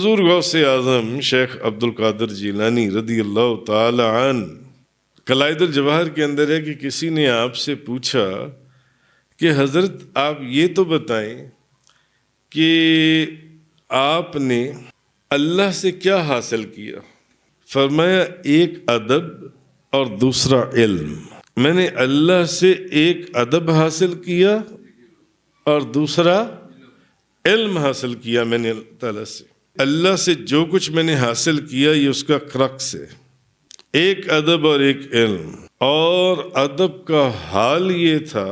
حضور غوث اعظم شیخ عبد القادر جیلانی رضی اللہ تعالی عنہ قلائد الجواہر کے اندر ہے کہ کسی نے آپ سے پوچھا کہ حضرت آپ یہ تو بتائیں کہ آپ نے اللہ سے کیا حاصل کیا؟ فرمایا ایک ادب اور دوسرا علم۔ میں نے اللہ سے ایک ادب حاصل کیا اور دوسرا علم حاصل کیا۔ میں نے اللہ تعالیٰ سے اللہ سے جو کچھ میں نے حاصل کیا یہ اس کا کرکس ہے، ایک ادب اور ایک علم۔ اور ادب کا حال یہ تھا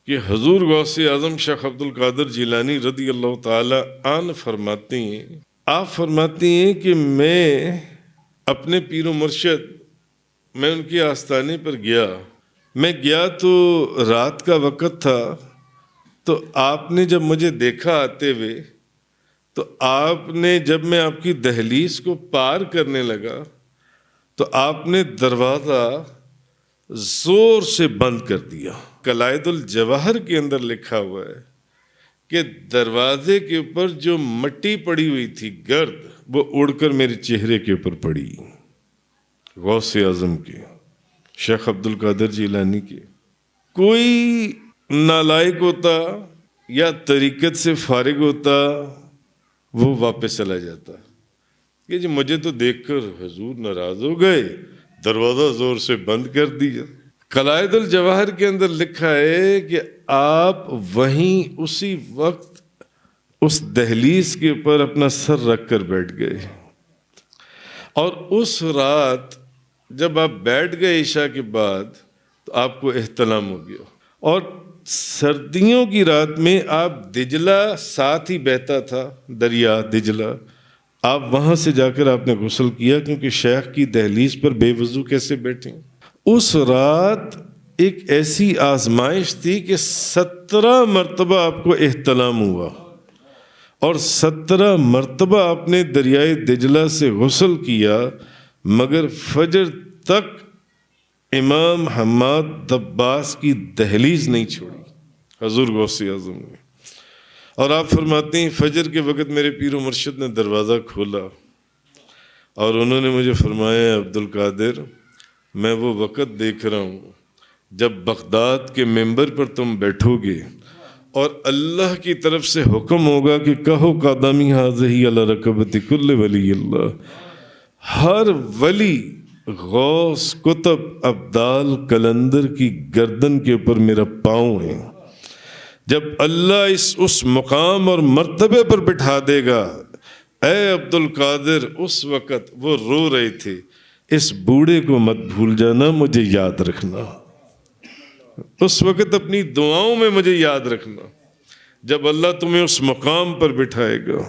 کہ حضور غوث اعظم شیخ عبد القادر جیلانی رضی اللہ تعالی عنہ فرماتے ہیں، آپ فرماتے ہیں کہ میں اپنے پیر و مرشد میں ان کے آستانے پر گیا، میں گیا تو رات کا وقت تھا، تو آپ نے جب مجھے دیکھا آتے ہوئے تو آپ نے جب میں آپ کی دہلیز کو پار کرنے لگا تو آپ نے دروازہ زور سے بند کر دیا۔ قلائد الجواہر کے اندر لکھا ہوا ہے کہ دروازے کے اوپر جو مٹی پڑی ہوئی تھی گرد، وہ اڑ کر میرے چہرے کے اوپر پڑی۔ غوث اعظم کے شیخ عبد القادر جیلانی کے کوئی نالائق ہوتا یا طریقت سے فارغ ہوتا وہ واپس چلا جاتا کہ جی مجھے تو دیکھ کر حضور ناراض ہو گئے، دروازہ زور سے بند کر دیا۔ قلائد الجواہر کے اندر لکھا ہے کہ آپ وہیں اسی وقت اس دہلیز کے اوپر اپنا سر رکھ کر بیٹھ گئے، اور اس رات جب آپ بیٹھ گئے عشاء کے بعد تو آپ کو احتلام ہو گیا، اور سردیوں کی رات میں آپ دجلہ ساتھ ہی بہتا تھا، دریا دجلہ، آپ وہاں سے جا کر آپ نے غسل کیا، کیونکہ شیخ کی دہلیز پر بے وضو کیسے بیٹھیں۔ اس رات ایک ایسی آزمائش تھی کہ 17 مرتبہ آپ کو احتلام ہوا، اور 17 مرتبہ آپ نے دریائے دجلہ سے غسل کیا، مگر فجر تک امام حماد دباس کی دہلیز نہیں چھوڑی حضور غوث اعظم نے۔ اور آپ فرماتے ہیں فجر کے وقت میرے پیر و مرشد نے دروازہ کھولا اور انہوں نے مجھے فرمایا عبد القادر، میں وہ وقت دیکھ رہا ہوں جب بغداد کے ممبر پر تم بیٹھو گے اور اللہ کی طرف سے حکم ہوگا کہ کہو قدمی حاضی علی رکبت کل ولی اللہ، ہر ولی غوث قطب ابدال قلندر کی گردن کے اوپر میرا پاؤں ہے۔ جب اللہ اس مقام اور مرتبے پر بٹھا دے گا، اے عبد القادر، اس وقت وہ رو رہے تھے، اس بوڑھے کو مت بھول جانا، مجھے یاد رکھنا، اس وقت اپنی دعاؤں میں مجھے یاد رکھنا، جب اللہ تمہیں اس مقام پر بٹھائے گا،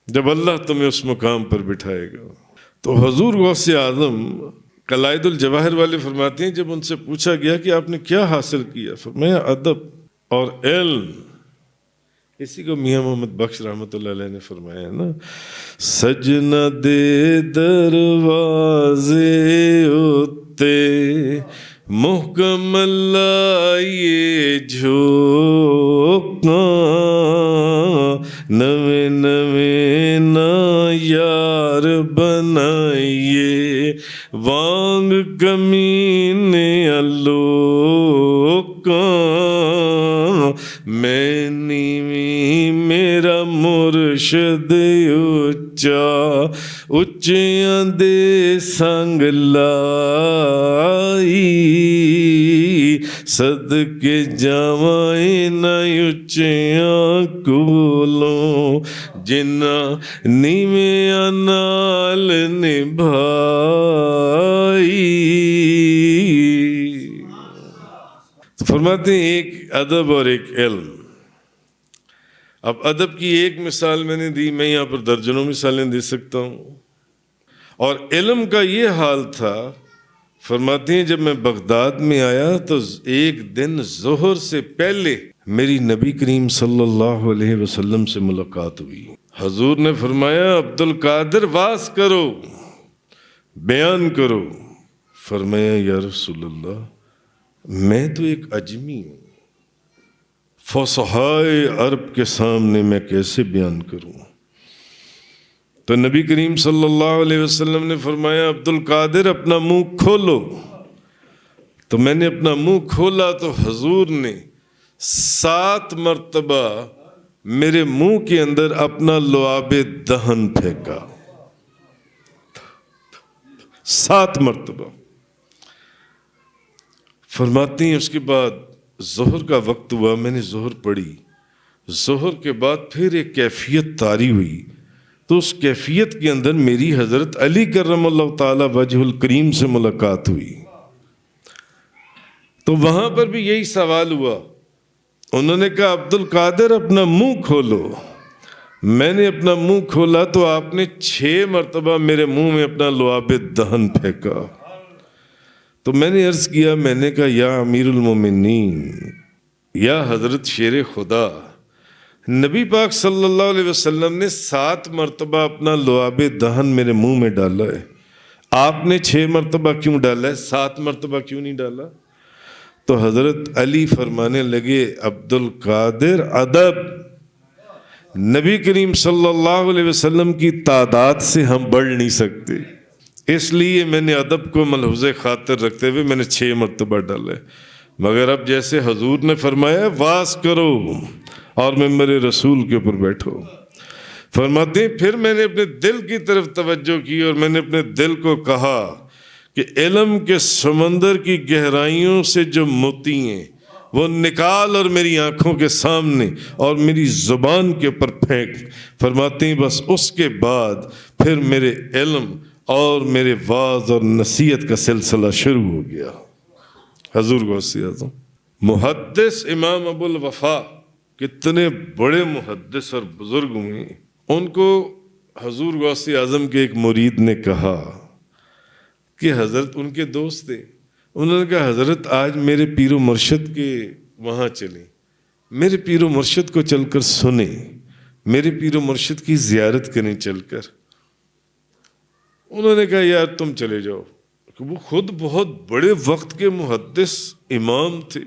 جب اللہ تمہیں اس مقام پر بٹھائے گا۔ تو حضور غوث اعظم قلائد الجواہر والے فرماتے ہیں جب ان سے پوچھا گیا کہ آپ نے کیا حاصل کیا، فرمایا ادب اور علم۔ اسی کو میاں محمد بخش رحمۃ اللہ علیہ نے فرمایا نا، سجنا دے دروازے اتے محکم لائیے جھوکاں، نویں نویں نا یار بنائیے وانگ کمینے لوکاں، میں نیویں میرا مرشد اچا اچیاں دے سنگ لائی، صدقے جاوائیں نہ اچیاں کولوں جنہ نیویں نال نبھائی۔ تو فرماتے ہیں ایک ادب اور ایک علم۔ اب ادب کی ایک مثال میں نے دی، میں یہاں پر درجنوں مثالیں دے سکتا ہوں۔ اور علم کا یہ حال تھا، فرماتے ہیں جب میں بغداد میں آیا تو ایک دن ظہر سے پہلے میری نبی کریم صلی اللہ علیہ وسلم سے ملاقات ہوئی۔ حضور نے فرمایا عبد القادر واز کرو، بیان کرو۔ فرمایا یا رسول اللہ، میں تو ایک اجمی ہوں، فصحائے عرب کے سامنے میں کیسے بیان کروں؟ تو نبی کریم صلی اللہ علیہ وسلم نے فرمایا عبد القادر اپنا منہ کھولو. تو میں نے اپنا منہ کھولا تو حضور نے 7 مرتبہ میرے منہ کے اندر اپنا لعاب دہن پھینکا. 7 مرتبہ. فرماتی ہیں اس کے بعد ظہر کا وقت ہوا, میں نے ظہر پڑھی. ظہر کے بعد پھر ایک کیفیت طاری ہوئی, تو اس کیفیت کے اندر میری حضرت علی کرم اللہ تعالی وجہ الکریم سے ملاقات ہوئی. تو وہاں پر بھی یہی سوال ہوا. انہوں نے کہا عبد القادر اپنا منہ کھولو. میں نے اپنا منہ کھولا تو آپ نے 6 مرتبہ میرے منہ میں اپنا لعاب دہن پھینکا. تو میں نے عرض کیا, میں نے کہا یا امیر المومنین, یا حضرت شیر خدا, نبی پاک صلی اللہ علیہ وسلم نے 7 مرتبہ اپنا لعاب دہن میرے منہ میں ڈالا ہے, آپ نے 6 مرتبہ کیوں ڈالا ہے, 7 مرتبہ کیوں نہیں ڈالا؟ تو حضرت علی فرمانے لگے عبد القادر ادب, نبی کریم صلی اللہ علیہ وسلم کی تعداد سے ہم بڑھ نہیں سکتے, اس لیے میں نے ادب کو ملحوظ خاطر رکھتے ہوئے میں نے 6 مرتبہ ڈالا ہے. مگر اب جیسے حضور نے فرمایا واز کرو اور ممبر رسول کے اوپر بیٹھو. فرماتے ہیں پھر میں نے اپنے دل کی طرف توجہ کی اور میں نے اپنے دل کو کہا کہ علم کے سمندر کی گہرائیوں سے جو موتی ہیں وہ نکال اور میری آنکھوں کے سامنے اور میری زبان کے اوپر پھینک. فرماتے ہیں بس اس کے بعد پھر میرے علم اور میرے واعظ اور نصیحت کا سلسلہ شروع ہو گیا. حضور غوث اعظم محدث امام ابو الوفا کتنے بڑے محدث اور بزرگ ہوئے. ان کو حضور غوث اعظم کے ایک مرید نے کہا کہ حضرت, ان کے دوست تھے, انہوں نے کہا حضرت آج میرے پیر و مرشد کے وہاں چلیں, میرے پیر و مرشد کو چل کر سنیں, میرے پیر و مرشد کی زیارت کریں چل کر. انہوں نے کہا یار تم چلے جاؤ, کہ وہ خود بہت بڑے وقت کے محدث امام تھے,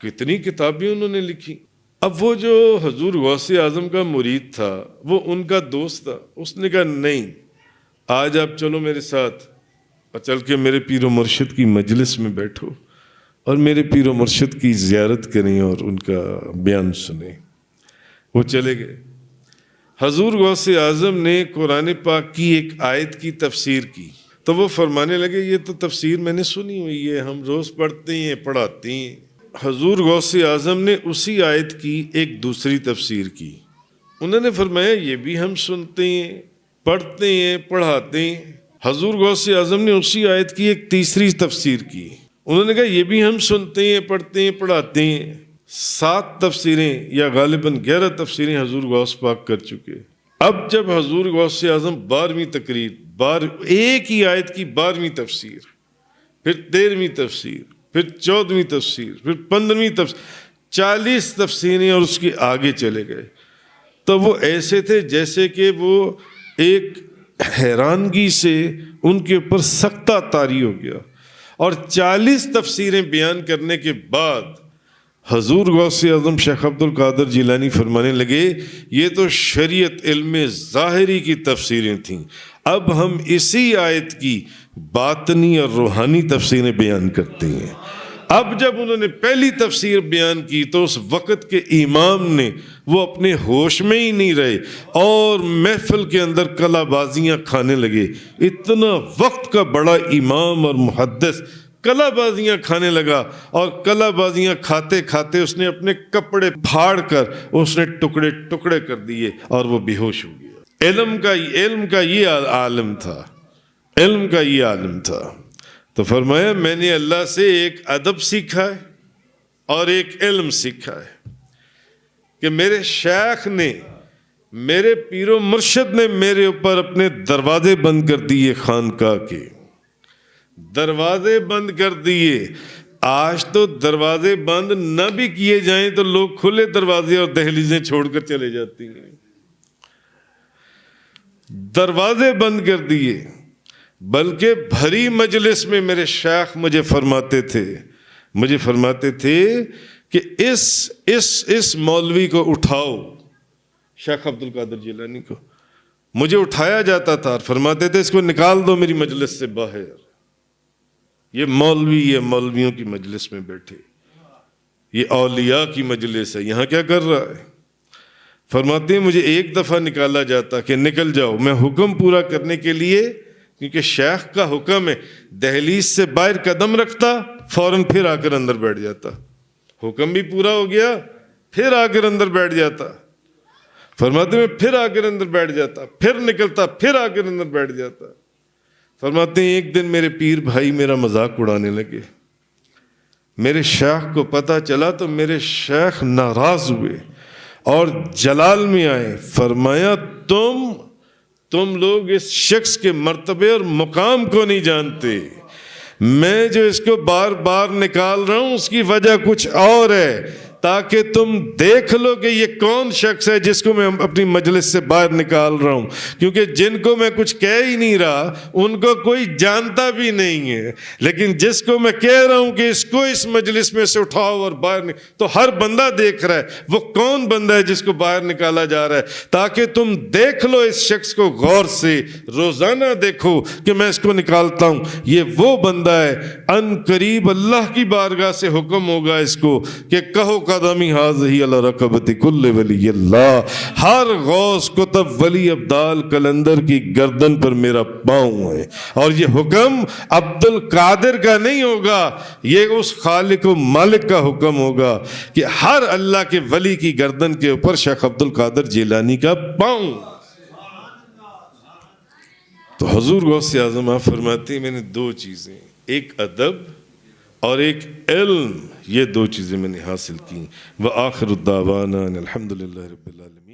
کتنی کتابیں انہوں نے لکھی. اب وہ جو حضور غوث اعظم کا مرید تھا وہ ان کا دوست تھا, اس نے کہا نہیں آج آپ چلو میرے ساتھ اور چل کے میرے پیر و مرشد کی مجلس میں بیٹھو اور میرے پیر و مرشد کی زیارت کریں اور ان کا بیان سنیں. وہ چلے گئے. حضور غوث اعظم نے قرآن پاک کی ایک آیت کی تفسیر کی تو وہ فرمانے لگے یہ تو تفسیر میں نے سنی ہوئی ہے, ہم روز پڑھتے ہیں پڑھاتے ہیں. حضور غوث اعظم نے اسی آیت کی ایک دوسری تفسیر کی. انہوں نے فرمایا یہ بھی ہم سنتے ہیں پڑھتے ہیں پڑھاتے ہیں. حضور غوث اعظم نے اسی آیت کی ایک تیسری تفسیر کی. انہوں نے کہا یہ بھی ہم سنتے ہیں پڑھتے ہیں پڑھاتے ہیں. 7 تفسیریں یا غالباً 11 تفسیریں حضور غوث پاک کر چکے. اب جب حضور غوث اعظم 12ویں تقریر ایک ہی آیت کی 12ویں تفسیر, پھر 13ویں تفسیر, پھر 14ویں تفسیر, پھر 15ویں تفسیر, 40 تفسیریں اور اس کے آگے چلے گئے. تو وہ ایسے تھے جیسے کہ وہ ایک حیرانگی سے ان کے اوپر سکتہ طاری ہو گیا. اور 40 تفسیریں بیان کرنے کے بعد حضور غوث اعظم شیخ عبد القادر جیلانی فرمانے لگے یہ تو شریعت علم ظاہری کی تفسیریں تھیں, اب ہم اسی آیت کی باطنی اور روحانی تفسیریں بیان کرتے ہیں. اب جب انہوں نے پہلی تفسیر بیان کی تو اس وقت کے امام نے وہ اپنے ہوش میں ہی نہیں رہے اور محفل کے اندر کلا بازیاں کھانے لگے. اتنا وقت کا بڑا امام اور محدث کلا بازیاں کھانے لگا اور کلا بازیاں کھاتے کھاتے اس نے اپنے کپڑے پھاڑ کر اس نے ٹکڑے ٹکڑے کر دیے اور وہ بے ہوش ہو گیا. علم کا یہ عالم تھا, علم کا یہ عالم تھا. تو فرمایا میں نے اللہ سے ایک ادب سیکھا ہے اور ایک علم سیکھا ہے کہ میرے شیخ نے, میرے پیر و مرشد نے میرے اوپر اپنے دروازے بند کر دیے, خانقاہ کے دروازے بند کر دیے. آج تو دروازے بند نہ بھی کیے جائیں تو لوگ کھلے دروازے اور دہلیزیں چھوڑ کر چلے جاتی ہیں. دروازے بند کر دیے. بلکہ بھری مجلس میں میرے شیخ مجھے فرماتے تھے کہ اس مولوی کو اٹھاؤ شیخ عبد القادر جیلانی کو، مجھے اٹھایا جاتا تھا اور فرماتے تھے اس کو نکال دو میری مجلس سے باہر، یہ مولوی ہے، مولویوں کی مجلس میں بیٹھے، یہ اولیاء کی مجلس ہے، یہاں کیا کر رہا ہے؟ فرماتے ہیں مجھے ایک دفعہ نکالا جاتا کہ نکل جاؤ، میں حکم پورا کرنے کے لیے، کیونکہ شیخ کا حکم ہے، دہلیز سے باہر قدم رکھتا فوراً پھر آ کر اندر بیٹھ جاتا، حکم بھی پورا ہو گیا پھر آ کر اندر بیٹھ جاتا، فرماتے ہیں پھر آ کر اندر بیٹھ جاتا، پھر نکلتا پھر آ کر اندر بیٹھ جاتا۔ فرماتے ہیں ایک دن میرے پیر بھائی میرا مذاق اڑانے لگے، میرے شیخ کو پتہ چلا تو میرے شیخ ناراض ہوئے اور جلال میں آئے، فرمایا تم لوگ اس شخص کے مرتبے اور مقام کو نہیں جانتے، میں جو اس کو بار بار نکال رہا ہوں اس کی وجہ کچھ اور ہے، تاکہ تم دیکھ لو کہ یہ کون شخص ہے جس کو میں اپنی مجلس سے باہر نکال رہا ہوں، کیونکہ جن کو میں کچھ کہہ ہی نہیں رہا ان کو کوئی جانتا بھی نہیں ہے، لیکن جس کو میں کہہ رہا ہوں کہ اس کو اس مجلس میں سے اٹھاؤ اور باہر تو ہر بندہ دیکھ رہا ہے وہ کون بندہ ہے جس کو باہر نکالا جا رہا ہے، تاکہ تم دیکھ لو اس شخص کو غور سے، روزانہ دیکھو کہ میں اس کو نکالتا ہوں، یہ وہ بندہ ہے، ان قریب اللہ کی بارگاہ سے حکم ہوگا اس کو کہ کہو قدمی حاضی علی رقبت کل ولی اللہ، ہر غوث کتب ولی ابدال کلندر کی گردن پر میرا پاؤں ہے، اور یہ حکم عبد القادر کا نہیں ہوگا، یہ اس خالق و مالک کا حکم ہوگا کہ ہر اللہ کے ولی کی گردن کے اوپر شیخ عبد القادر جیلانی کا پاؤں۔ تو حضور غوث اعظم آپ فرماتے ہیں میں نے دو چیزیں، ایک ادب اور ایک علم، یہ دو چیزیں میں نے حاصل کی۔ وآخر الدعوانا الحمدللہ رب العالمین۔